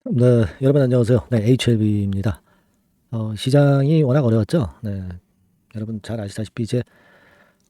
네, 여러분 안녕하세요. 네, HLB입니다. 시장이 워낙 어려웠죠. 네, 여러분 잘 아시다시피 이제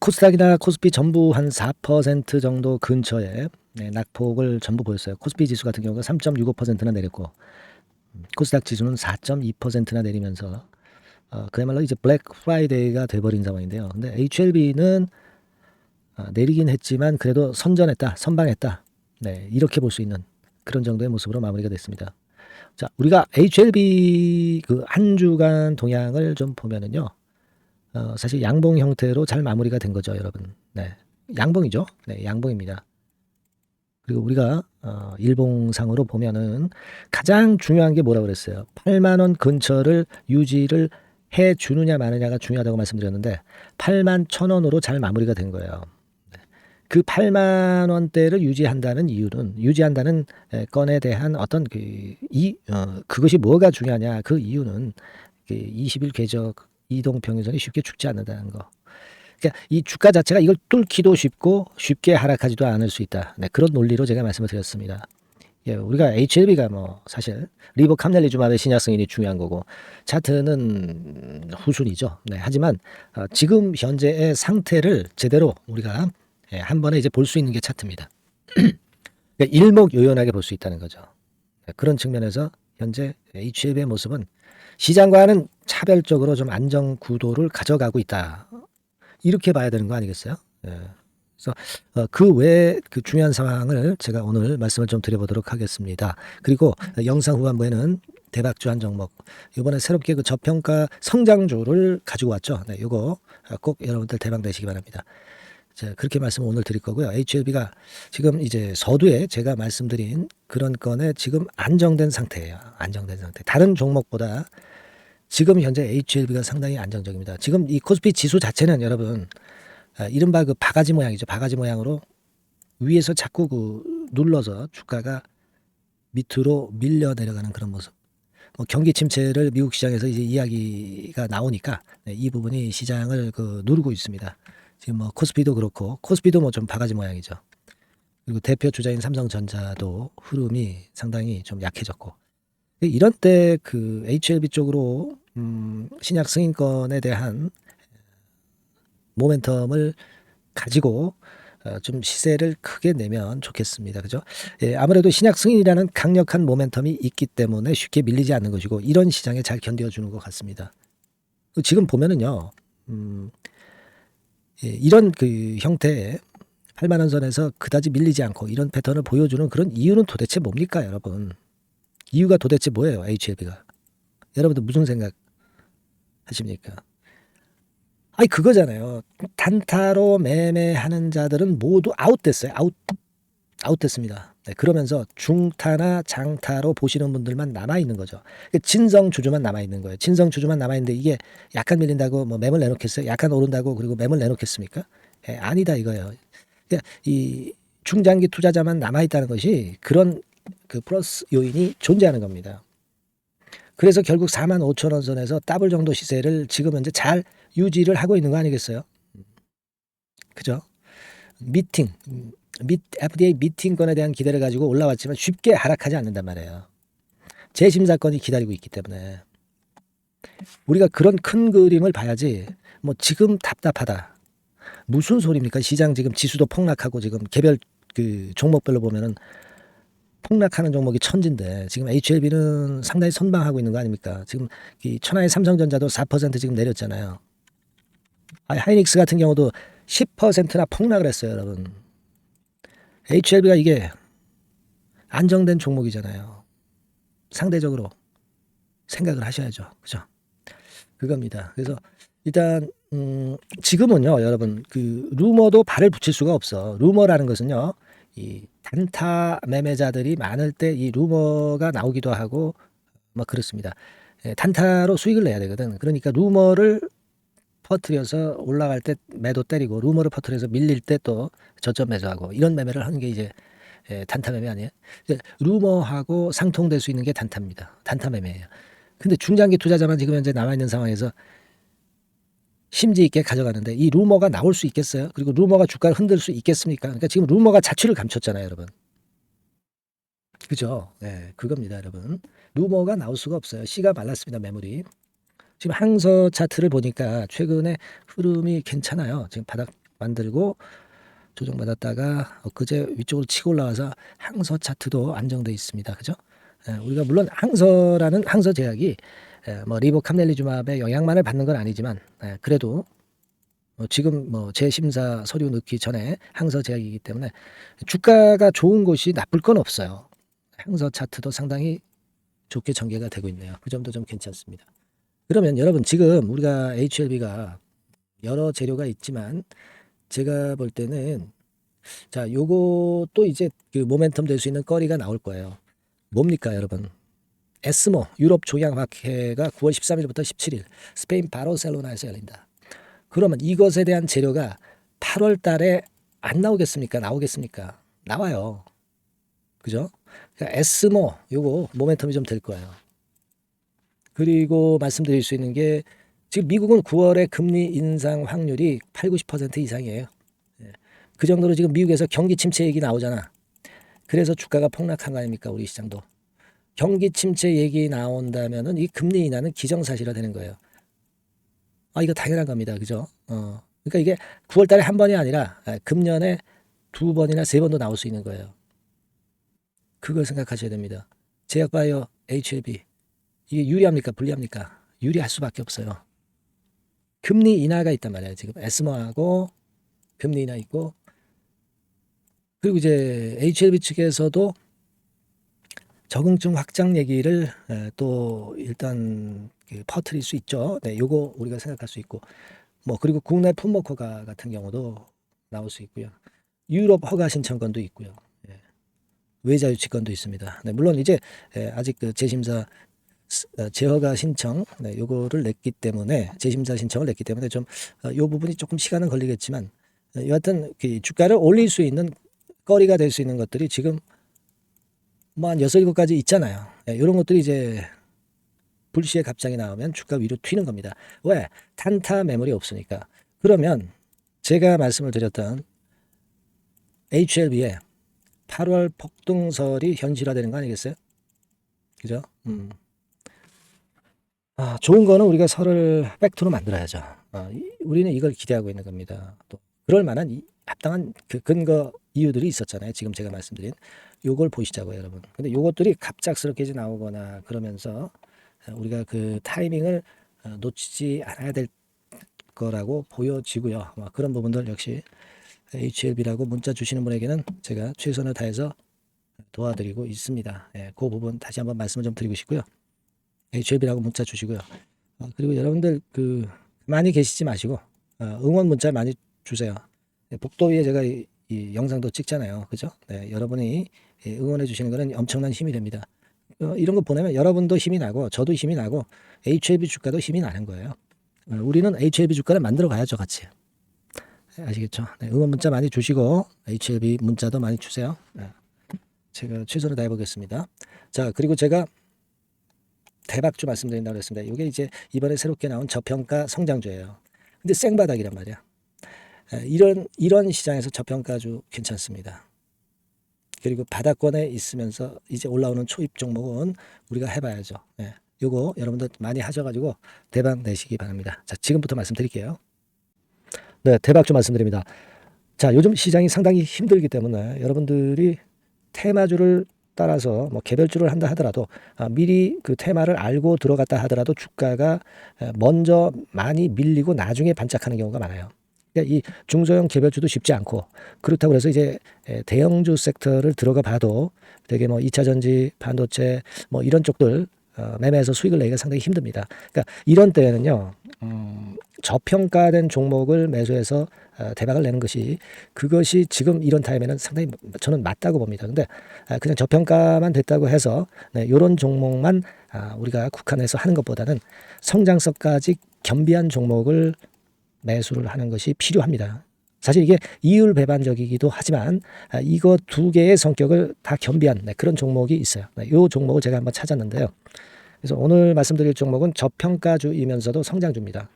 코스닥이나 코스피 전부 한 4% 정도 근처에 낙폭을 전부 보였어요. 코스피 지수 같은 경우가 3.65%나 내렸고, 코스닥 지수는 4.2%나 내리면서 그야말로 이제 블랙 프라이데이가 돼버린 상황인데요. 근데 HLB는 내리긴 했지만 그래도 선전했다, 선방했다. 네, 이렇게 볼 수 있는 그런 정도의 모습으로 마무리가 됐습니다. 자, 우리가 HLB 그 한 주간 동향을 좀 보면은요. 사실 양봉 형태로 잘 마무리가 된 거죠, 여러분. 네. 양봉이죠. 네, 양봉입니다. 그리고 우리가 일봉상으로 보면은 가장 중요한 게 뭐라고 그랬어요? 8만 원 근처를 유지를 해 주느냐 마느냐가 중요하다고 말씀드렸는데 8만 1,000원으로 잘 마무리가 된 거예요. 그 8만 원대를 유지한다는 이유는 유지한다는 건에 대한 어떤 그것이 뭐가 중요하냐 그 이유는 그 20일 궤적 이동 평균선이 쉽게 죽지 않는다는 거. 그러니까 이 주가 자체가 이걸 뚫기도 쉽고 쉽게 하락하지도 않을 수 있다. 네, 그런 논리로 제가 말씀을 드렸습니다. 예, 우리가 HLB가 뭐 사실 리버 캄넬리주마의 신약 승인이 중요한 거고 차트는 후순위죠. 네, 하지만 지금 현재의 상태를 제대로 우리가 한 번에 이제 볼 수 있는 게 차트입니다. 그러니까 일목요연하게 볼 수 있다는 거죠. 그런 측면에서 현재 HLB의 모습은 시장과는 차별적으로 좀 안정 구도를 가져가고 있다. 이렇게 봐야 되는 거 아니겠어요? 예. 그래서 그 외에 그 중요한 상황을 제가 오늘 말씀을 좀 드려보도록 하겠습니다. 그리고 영상 후반부에는 대박주 한 종목, 이번에 새롭게 그 저평가 성장주를 가지고 왔죠. 네, 이거 꼭 여러분들 대박 내시기 바랍니다. 자, 그렇게 말씀을 오늘 드릴 거고요. HLB가 지금 이제 서두에 제가 말씀드린 그런 건에 지금 안정된 상태예요. 안정된 상태. 다른 종목보다 지금 현재 HLB가 상당히 안정적입니다. 지금 이 코스피 지수 자체는 여러분 이른바 그 바가지 모양이죠. 바가지 모양으로 위에서 자꾸 그 눌러서 주가가 밑으로 밀려 내려가는 그런 모습. 뭐 경기 침체를 미국 시장에서 이제 이야기가 나오니까 이 부분이 시장을 그 누르고 있습니다. 지금 뭐 코스피도 그렇고 코스피도 뭐 좀 바가지 모양이죠. 그리고 대표 주자인 삼성전자도 흐름이 상당히 좀 약해졌고 이런 때 그 HLB 쪽으로 신약 승인권에 대한 모멘텀을 가지고 좀 시세를 크게 내면 좋겠습니다. 그죠? 예, 아무래도 신약 승인이라는 강력한 모멘텀이 있기 때문에 쉽게 밀리지 않는 것이고 이런 시장에 잘 견뎌주는 것 같습니다. 지금 보면은요, 예, 이런 그 형태의 8만 원 선에서 그다지 밀리지 않고 이런 패턴을 보여주는 그런 이유는 도대체 뭡니까, 여러분? 이유가 도대체 뭐예요, HLB가? 여러분들 무슨 생각 하십니까? 아니, 그거잖아요. 단타로 매매하는 자들은 모두 아웃됐어요. 아웃됐습니다. 네, 그러면서 중타나 장타로 보시는 분들만 남아있는 거죠. 진성 주주만 남아있는 거예요. 진성 주주만 남아있는데 이게 약간 밀린다고 뭐 매물 내놓겠어요? 약간 오른다고 그리고 매물 내놓겠습니까? 예, 아니다 이거예요. 그러니까 이 중장기 투자자만 남아있다는 것이 그런 그 플러스 요인이 존재하는 겁니다. 그래서 결국 4만 5천 원 선에서 더블 정도 시세를 지금 현재 잘 유지를 하고 있는 거 아니겠어요? 그죠? 미팅, FDA 미팅권에 대한 기대를 가지고 올라왔지만 쉽게 하락하지 않는단 말이에요. 재심사건이 기다리고 있기 때문에 우리가 그런 큰 그림을 봐야지 뭐 지금 답답하다. 무슨 소리입니까? 시장 지금 지수도 폭락하고 지금 개별 그 종목별로 보면은 폭락하는 종목이 천진데 지금 HLB는 상당히 선방하고 있는 거 아닙니까? 지금 이 천하의 삼성전자도 4% 지금 내렸잖아요. 하이닉스 같은 경우도 10%나 폭락을 했어요, 여러분. HLB가 이게 안정된 종목이잖아요. 상대적으로 생각을 하셔야죠. 그죠? 그겁니다. 그래서 일단 지금은요, 여러분 그 루머도 발을 붙일 수가 없어. 루머라는 것은요, 이 단타 매매자들이 많을 때 이 루머가 나오기도 하고 막 그렇습니다. 예, 단타로 수익을 내야 되거든. 그러니까 루머를 퍼뜨려서 올라갈 때 매도 때리고 루머를 퍼뜨려서 밀릴 때 또 저점 매수하고 이런 매매를 하는 게 이제 단타 매매 아니에요? 루머하고 상통될 수 있는 게 단타입니다. 단타 매매예요. 근데 중장기 투자자만 지금 현재 남아 있는 상황에서 심지 있게 가져가는데 이 루머가 나올 수 있겠어요? 그리고 루머가 주가를 흔들 수 있겠습니까? 그러니까 지금 루머가 자취를 감췄잖아요, 여러분. 그죠? 네, 그겁니다, 여러분. 루머가 나올 수가 없어요. 씨가 말랐습니다, 매물이. 지금 항서 차트를 보니까 최근에 흐름이 괜찮아요. 지금 바닥 만들고 조정받았다가 엊그제 위쪽으로 치고 올라와서 항서 차트도 안정돼 있습니다. 그죠? 우리가 물론 항서라는 항서 제약이 뭐 리보캄넬리주맙의 영향만을 받는 건 아니지만 그래도 지금 뭐 재심사 서류 넣기 전에 항서 제약이기 때문에 주가가 좋은 곳이 나쁠 건 없어요. 항서 차트도 상당히 좋게 전개가 되고 있네요. 그 점도 좀 괜찮습니다. 그러면 여러분 지금 우리가 HLB가 여러 재료가 있지만 제가 볼 때는 자 요것도 이제 그 모멘텀 될 수 있는 거리가 나올 거예요. 뭡니까 여러분? 에스모 유럽 종양학회가 9월 13일부터 17일 스페인 바르셀로나에서 열린다. 그러면 이것에 대한 재료가 8월 달에 안 나오겠습니까? 나오겠습니까? 나와요. 그죠? 그러니까 에스모 요거 모멘텀이 좀 될 거예요. 그리고 말씀드릴 수 있는 게 지금 미국은 9월에 금리 인상 확률이 8, 90% 이상이에요. 그 정도로 지금 미국에서 경기 침체 얘기 나오잖아. 그래서 주가가 폭락한 거 아닙니까? 우리 시장도. 경기 침체 얘기 나온다면은 이 금리 인하는 기정사실화 되는 거예요. 아, 이거 당연한 겁니다. 그죠? 그러니까 이게 9월 달에 한 번이 아니라 금년에 2번이나 3번도 나올 수 있는 거예요. 그걸 생각하셔야 됩니다. 제약바이오 HLB. 이게 유리합니까? 불리합니까? 유리할 수밖에 없어요. 금리 인하가 있단 말이에요. 지금 에스모하고 금리 인하 있고 그리고 이제 HLB 측에서도 적응증 확장 얘기를 또 일단 퍼뜨릴 수 있죠. 네, 요거 우리가 생각할 수 있고 뭐 그리고 국내 품목 허가 같은 경우도 나올 수 있고요. 유럽 허가 신청권도 있고요. 외자 유치권도 있습니다. 네, 물론 이제 아직 그 재심사 재허가 신청 요거를 냈기 때문에 재심사 신청을 냈기 때문에 좀 요 부분이 조금 시간은 걸리겠지만 여하튼 그 주가를 올릴 수 있는 거리가 될 수 있는 것들이 지금 뭐 한 6, 7가지 있잖아요. 이런 것들이 이제 불시에 갑자기 나오면 주가 위로 튀는 겁니다. 왜? 단타 매물이 없으니까. 그러면 제가 말씀을 드렸던 HLB의 8월 폭등설이 현실화되는 거 아니겠어요? 그죠? 좋은 거는 우리가 설을 팩트로 만들어야죠. 우리는 이걸 기대하고 있는 겁니다. 또 그럴 만한 합당한 그 근거 이유들이 있었잖아요. 지금 제가 말씀드린 요걸 보시자고요, 여러분. 근데 요것들이 갑작스럽게 이제 나오거나 그러면서 우리가 그 타이밍을 놓치지 않아야 될 거라고 보여지고요. 그런 부분들 역시 HLB라고 문자 주시는 분에게는 제가 최선을 다해서 도와드리고 있습니다. 그 부분 다시 한번 말씀을 좀 드리고 싶고요. HLB라고 문자 주시고요. 그리고 여러분들 그 많이 계시지 마시고 응원 문자 많이 주세요. 복도 위에 제가 이 영상도 찍잖아요. 그죠? 네, 여러분이 응원해 주시는 거는 엄청난 힘이 됩니다. 이런 거 보내면 여러분도 힘이 나고 저도 힘이 나고 HLB 주가도 힘이 나는 거예요. 우리는 HLB 주가를 만들어 가야죠, 같이. 아시겠죠? 네, 응원 문자 많이 주시고 HLB 문자도 많이 주세요. 제가 최선을 다해 보겠습니다. 자, 그리고 제가 대박주 말씀드린다고 했습니다. 이게 이제 이번에 새롭게 나온 저평가 성장주예요. 근데 생바닥이란 말이야. 이런 시장에서 저평가주 괜찮습니다. 그리고 바닥권에 있으면서 이제 올라오는 초입 종목은 우리가 해봐야죠. 요거 여러분들 많이 하셔가지고 대박 내시기 바랍니다. 자, 지금부터 말씀드릴게요. 네, 대박주 말씀드립니다. 자, 요즘 시장이 상당히 힘들기 때문에 여러분들이 테마주를 따라서 뭐 개별주를 한다 하더라도 미리 그 테마를 알고 들어갔다 하더라도 주가가 먼저 많이 밀리고 나중에 반짝하는 경우가 많아요. 그러니까 이 중소형 개별주도 쉽지 않고 그렇다고 해서 이제 대형주 섹터를 들어가 봐도 되게 뭐 2차 전지, 반도체 뭐 이런 쪽들 매매해서 수익을 내기가 상당히 힘듭니다. 그러니까 이런 때에는요. 저평가된 종목을 매수해서 대박을 내는 것이 그것이 지금 이런 타임에는 상당히 저는 맞다고 봅니다. 근데 그냥 저평가만 됐다고 해서 이런 종목만 우리가 국한해서 하는 것보다는 성장성까지 겸비한 종목을 매수를 하는 것이 필요합니다. 사실 이게 이율배반적이기도 하지만 이거 두 개의 성격을 다 겸비한 그런 종목이 있어요. 이 종목을 제가 한번 찾았는데요. 그래서 오늘 말씀드릴 종목은 저평가주이면서도 성장주입니다.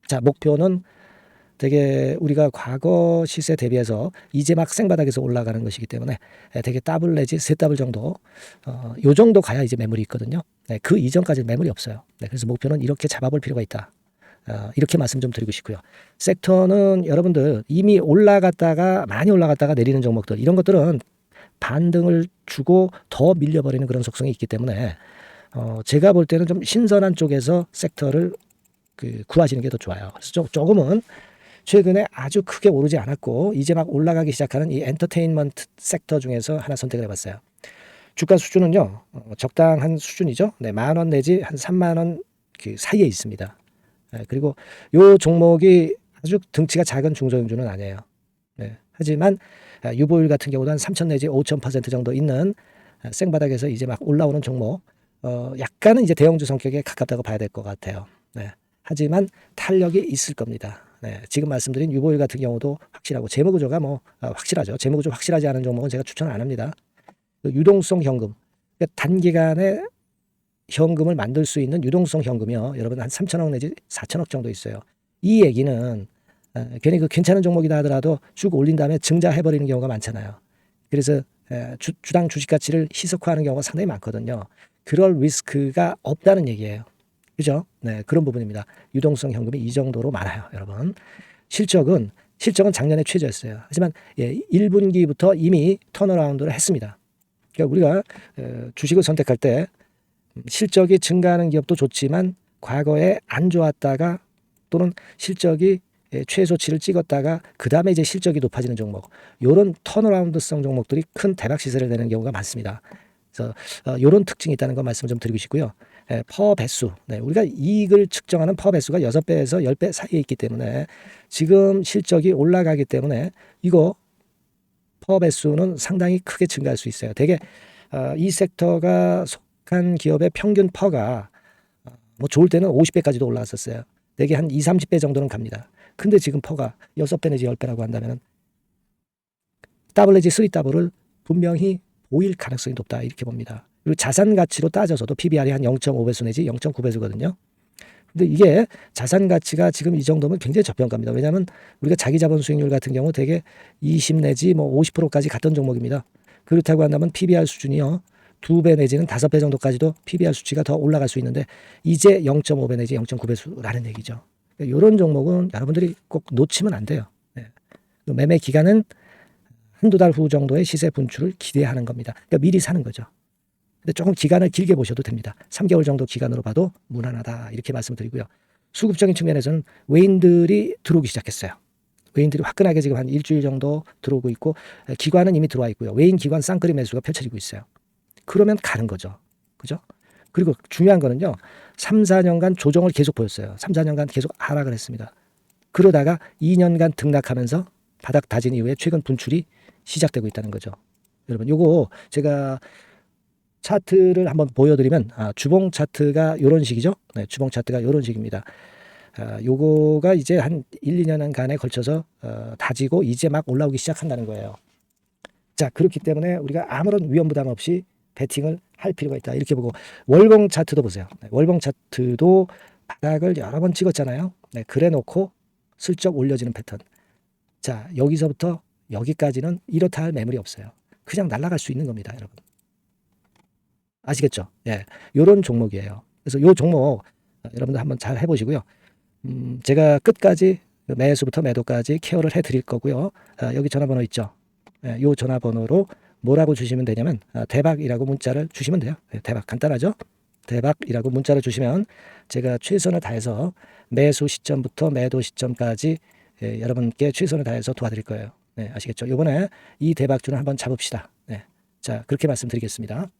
자, 목표는 되게 우리가 과거 시세 대비해서 이제 막 생바닥에서 올라가는 것이기 때문에 되게 더블 내지 세 더블 정도 요 정도 가야 이제 매물이 있거든요. 네, 그 이전까지는 매물이 없어요. 네, 그래서 목표는 이렇게 잡아볼 필요가 있다. 이렇게 말씀 좀 드리고 싶고요. 섹터는 여러분들 이미 올라갔다가 많이 올라갔다가 내리는 종목들 이런 것들은 반등을 주고 더 밀려버리는 그런 속성이 있기 때문에 제가 볼 때는 좀 신선한 쪽에서 섹터를 구하시는 게 더 좋아요. 그래서 조금은 최근에 아주 크게 오르지 않았고 이제 막 올라가기 시작하는 이 엔터테인먼트 sek터 중에서 하나 선택을 해봤어요. 주가 수준은요 적당한 수준이죠. 네, 10,000원 내지 한 30,000원 그 사이에 있습니다. 네, 그리고 요 종목이 아주 등치가 작은 중소형주는 아니에요. 네, 하지만 유보율 같은 경우도 한 3,000 내지 5,000% 정도 있는 생바닥에서 이제 막 올라오는 종목 약간은 이제 대형주 성격에 가깝다고 봐야 될 것 같아요. 네, 하지만 탄력이 있을 겁니다. 네, 지금 말씀드린 유보율 같은 경우도 확실하고 재무구조가 확실하죠. 재무구조 확실하지 않은 종목은 제가 추천 안 합니다. 유동성 현금, 그러니까 단기간에 현금을 만들 수 있는 유동성 현금이요. 여러분 한 3,000억 내지 4,000억 정도 있어요. 이 얘기는 괜히 그 괜찮은 종목이다 하더라도 쭉 올린 다음에 증자해버리는 경우가 많잖아요. 그래서 주당 주식 가치를 희석화하는 경우가 상당히 많거든요. 그럴 리스크가 없다는 얘기예요. 그죠? 네, 그런 부분입니다. 유동성 현금이 이 정도로 많아요, 여러분. 실적은 작년에 최저였어요. 하지만 1분기부터 이미 턴어라운드를 했습니다. 그러니까 우리가 주식을 선택할 때 실적이 증가하는 기업도 좋지만 과거에 안 좋았다가 또는 실적이 최소치를 찍었다가 그 다음에 이제 실적이 높아지는 종목, 이런 턴어라운드성 종목들이 큰 대박 시세를 내는 경우가 많습니다. 그래서 이런 특징이 있다는 거 말씀 좀 드리고 싶고요. 퍼 배수, 네, 우리가 이익을 측정하는 퍼 배수가 6배에서 10배 사이에 있기 때문에 지금 실적이 올라가기 때문에 이거 퍼 배수는 상당히 크게 증가할 수 있어요. 되게 이 섹터가 속한 기업의 평균 퍼가 뭐 좋을 때는 50배까지도 올라갔었어요. 되게 한 2, 30배 정도는 갑니다. 근데 지금 퍼가 6배 내지 10배라고 한다면 더블 내지 3더블을 분명히 보일 가능성이 높다 이렇게 봅니다. 그리고 자산 가치로 따져서도 PBR이 한 0.5배수 내지 0.9배수거든요. 근데 이게 자산 가치가 지금 이 정도면 굉장히 저평가입니다. 왜냐하면 우리가 자기 자본 수익률 같은 경우 되게 20 내지 뭐 50%까지 갔던 종목입니다. 그렇다고 한다면 PBR 수준이요 2배 내지는 5배 정도까지도 PBR 수치가 더 올라갈 수 있는데 이제 0.5배 내지 0.9배수라는 얘기죠. 이런 종목은 여러분들이 꼭 놓치면 안 돼요. 네. 매매 기간은 한두 달 후 정도의 시세 분출을 기대하는 겁니다. 그러니까 미리 사는 거죠. 근데 조금 기간을 길게 보셔도 됩니다. 3개월 정도 기간으로 봐도 무난하다 이렇게 말씀드리고요. 수급적인 측면에서는 외인들이 들어오기 시작했어요. 외인들이 화끈하게 지금 한 일주일 정도 들어오고 있고 기관은 이미 들어와 있고요. 외인 기관 쌍끌이 매수가 펼쳐지고 있어요. 그러면 가는 거죠. 그죠? 그리고 중요한 거는요. 3, 4년간 조정을 계속 보였어요. 3, 4년간 계속 하락을 했습니다. 그러다가 2년간 등락하면서 바닥 다진 이후에 최근 분출이 시작되고 있다는 거죠. 여러분 요거 제가 차트를 한번 보여드리면 주봉 차트가 이런 식이죠. 네, 주봉 차트가 이런 식입니다. 요거가 이제 한 1, 2년간에 걸쳐서 다지고 이제 막 올라오기 시작한다는 거예요. 자, 그렇기 때문에 우리가 아무런 위험 부담 없이 베팅을 할 필요가 있다. 이렇게 보고 월봉 차트도 보세요. 네, 월봉 차트도 바닥을 여러 번 찍었잖아요. 네, 그래 놓고 슬쩍 올려지는 패턴. 자, 여기서부터 여기까지는 이렇다 할 매물이 없어요. 그냥 날아갈 수 있는 겁니다, 여러분. 아시겠죠? 예, 요런 종목이에요. 그래서 요 종목 여러분들 한번 잘 해보시고요. 제가 끝까지 매수부터 매도까지 케어를 해드릴 거고요. 여기 전화번호 있죠? 예, 요 전화번호로 뭐라고 주시면 되냐면 대박이라고 문자를 주시면 돼요. 예, 대박 간단하죠? 대박이라고 문자를 주시면 제가 최선을 다해서 매수 시점부터 매도 시점까지 여러분께 최선을 다해서 도와드릴 거예요. 네, 아시겠죠? 이번에 이 대박주는 한번 잡읍시다. 네, 자 그렇게 말씀드리겠습니다.